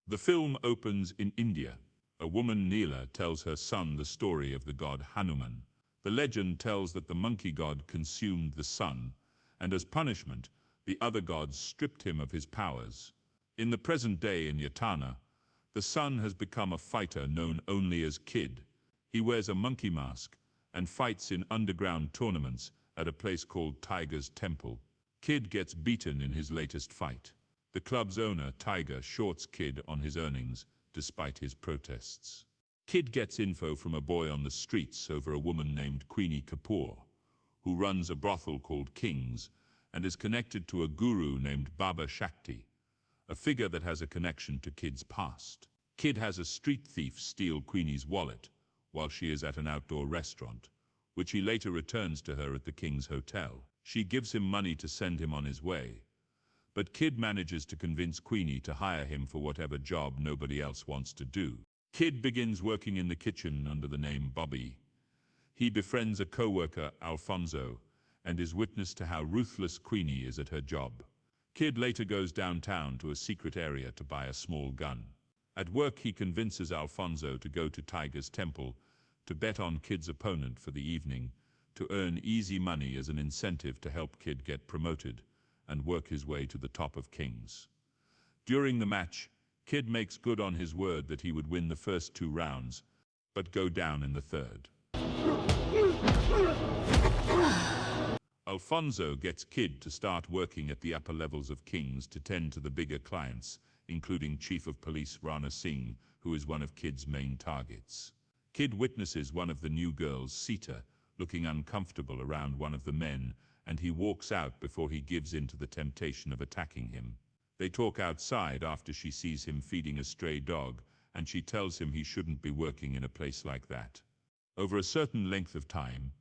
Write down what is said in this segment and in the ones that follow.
The film opens in India. A woman, Neela, tells her son the story of the god Hanuman. The legend tells that the monkey god consumed the sun, and as punishment, the other gods stripped him of his powers. In the present day in Yatana, the sun has become a fighter known only as Kid. He wears a monkey mask and fights in underground tournaments at a place called Tiger's Temple. Kid gets beaten in his latest fight. The club's owner, Tiger, shorts Kid on his earnings, despite his protests. Kid gets info from a boy on the streets over a woman named Queenie Kapoor, who runs a brothel called King's and is connected to a guru named Baba Shakti, a figure that has a connection to Kid's past. Kid has a street thief steal Queenie's wallet while she is at an outdoor restaurant, which he later returns to her at the King's Hotel. She gives him money to send him on his way, but Kid manages to convince Queenie to hire him for whatever job nobody else wants to do. Kid begins working in the kitchen under the name Bobby. He befriends a co-worker, Alfonso, and is witness to how ruthless Queenie is at her job. Kid later goes downtown to a secret area to buy a small gun. At work, he convinces Alfonso to go to Tiger's Temple to bet on Kid's opponent for the evening, to earn easy money as an incentive to help Kid get promoted and work his way to the top of King's. During the match, Kid makes good on his word that he would win the first 2 rounds, but go down in the third. Alfonso gets Kid to start working at the upper levels of King's to tend to the bigger clients, including Chief of Police Rana Singh, who is one of Kid's main targets. Kid witnesses one of the new girls, Sita, looking uncomfortable around one of the men, and he walks out before he gives in to the temptation of attacking him. They talk outside after she sees him feeding a stray dog, and she tells him he shouldn't be working in a place like that. Over a certain length of time,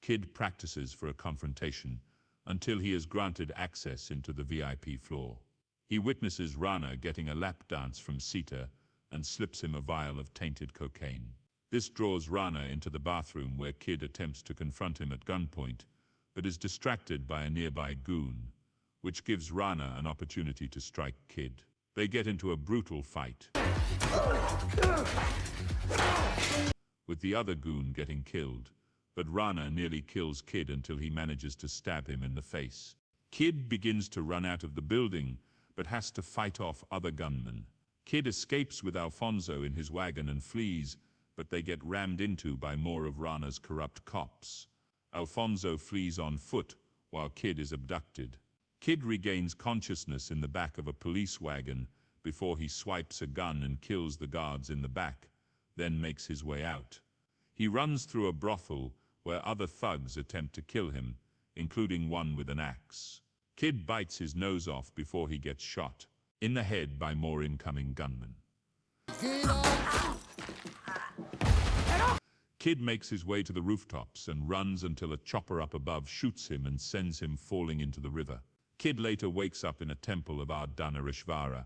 Kid practices for a confrontation until he is granted access into the VIP floor. He witnesses Rana getting a lap dance from Sita and slips him a vial of tainted cocaine. This draws Rana into the bathroom where Kid attempts to confront him at gunpoint, but is distracted by a nearby goon, which gives Rana an opportunity to strike Kid. They get into a brutal fight, with the other goon getting killed, but Rana nearly kills Kid until he manages to stab him in the face. Kid begins to run out of the building, but has to fight off other gunmen. Kid escapes with Alfonso in his wagon and flees, but they get rammed into by more of Rana's corrupt cops. Alfonso flees on foot, while Kid is abducted. Kid regains consciousness in the back of a police wagon before he swipes a gun and kills the guards in the back, then makes his way out. He runs through a brothel where other thugs attempt to kill him, including one with an axe. Kid bites his nose off before he gets shot in the head by more incoming gunmen. Kid makes his way to the rooftops and runs until a chopper up above shoots him and sends him falling into the river. Kid later wakes up in a temple of Ardhanarishvara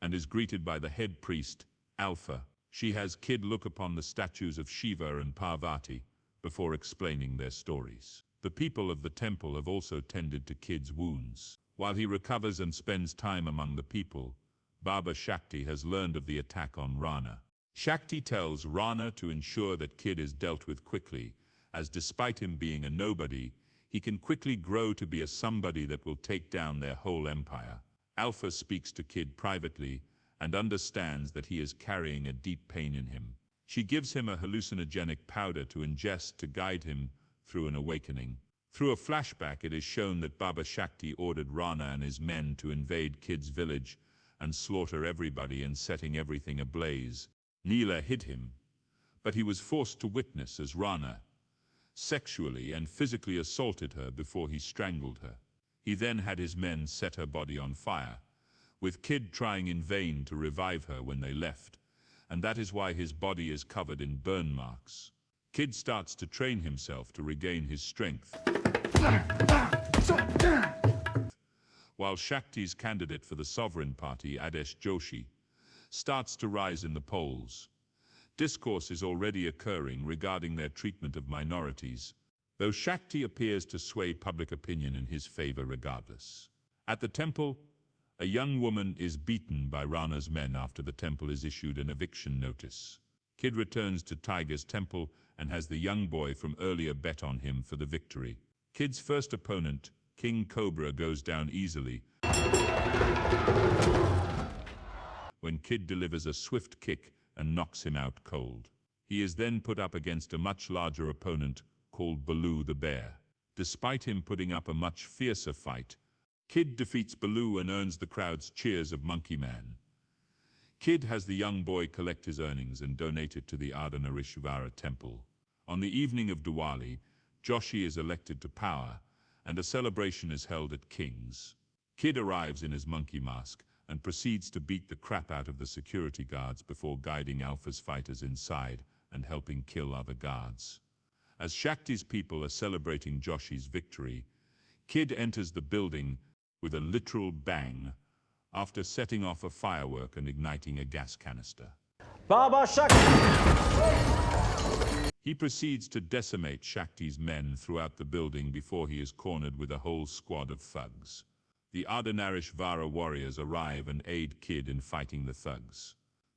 and is greeted by the head priest, Alpha. She has Kid look upon the statues of Shiva and Parvati before explaining their stories. The people of the temple have also tended to Kid's wounds. While he recovers and spends time among the people, Baba Shakti has learned of the attack on Rana. Shakti tells Rana to ensure that Kid is dealt with quickly, as despite him being a nobody, he can quickly grow to be a somebody that will take down their whole empire. Alpha speaks to Kid privately and understands that he is carrying a deep pain in him. She gives him a hallucinogenic powder to ingest to guide him through an awakening. Through a flashback, it is shown that Baba Shakti ordered Rana and his men to invade Kid's village and slaughter everybody and setting everything ablaze. Neela hid him, but he was forced to witness as Rana sexually and physically assaulted her before he strangled her. He then had his men set her body on fire, with Kid trying in vain to revive her when they left, and that is why his body is covered in burn marks. Kid starts to train himself to regain his strength, while Shakti's candidate for the Sovereign Party, Adesh Joshi, starts to rise in the polls. Discourse is already occurring regarding their treatment of minorities, though Shakti appears to sway public opinion in his favor regardless. At the temple, A young woman is beaten by Rana's men after the temple is issued an eviction notice. Kid returns to Tiger's temple and has the young boy from earlier bet on him for the victory. Kid's first opponent, King Cobra, goes down easily when Kid delivers a swift kick and knocks him out cold. He is then put up against a much larger opponent called Baloo the Bear. Despite him putting up a much fiercer fight, Kid defeats Baloo and earns the crowd's cheers of Monkey Man. Kid has the young boy collect his earnings and donate it to the Ardhanarishvara temple. On the evening of Diwali, Joshi is elected to power, and a celebration is held at King's. Kid arrives in his monkey mask and proceeds to beat the crap out of the security guards before guiding Alpha's fighters inside and helping kill other guards. As Shakti's people are celebrating Joshi's victory, Kid enters the building with a literal bang after setting off a firework and igniting a gas canister. Baba Shakti! He proceeds to decimate Shakti's men throughout the building before he is cornered with a whole squad of thugs. The Ardhanarishvara warriors arrive and aid Kid in fighting the thugs.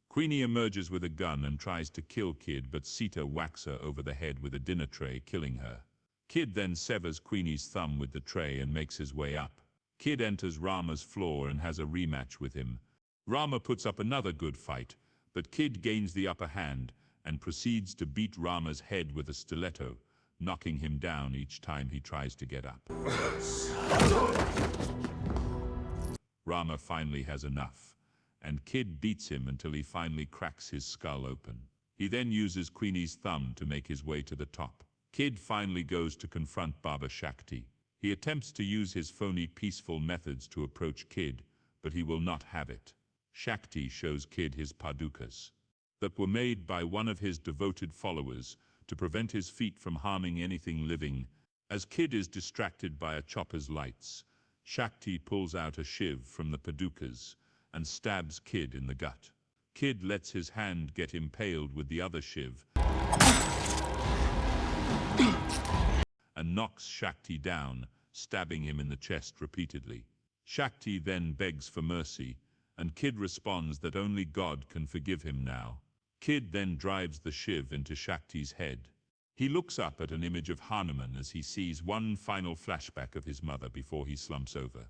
Queenie emerges with a gun and tries to kill Kid, but Sita whacks her over the head with a dinner tray, killing her. Kid then severs Queenie's thumb with the tray and makes his way up. Kid enters Rama's floor and has a rematch with him. Rama puts up another good fight, but Kid gains the upper hand and proceeds to beat Rama's head with a stiletto, knocking him down each time he tries to get up. Rama finally has enough, and Kid beats him until he finally cracks his skull open. He then uses Queenie's thumb to make his way to the top. Kid finally goes to confront Baba Shakti. He attempts to use his phony peaceful methods to approach Kid, but he will not have it. Shakti shows Kid his padukas that were made by one of his devoted followers to prevent his feet from harming anything living. As Kid is distracted by a chopper's lights, Shakti pulls out a shiv from the padukas and stabs Kid in the gut. Kid lets his hand get impaled with the other shiv and knocks Shakti down, stabbing him in the chest repeatedly. Shakti then begs for mercy, and Kid responds that only God can forgive him now. Kid then drives the shiv into Shakti's head. He looks up at an image of Hanuman as he sees one final flashback of his mother before he slumps over.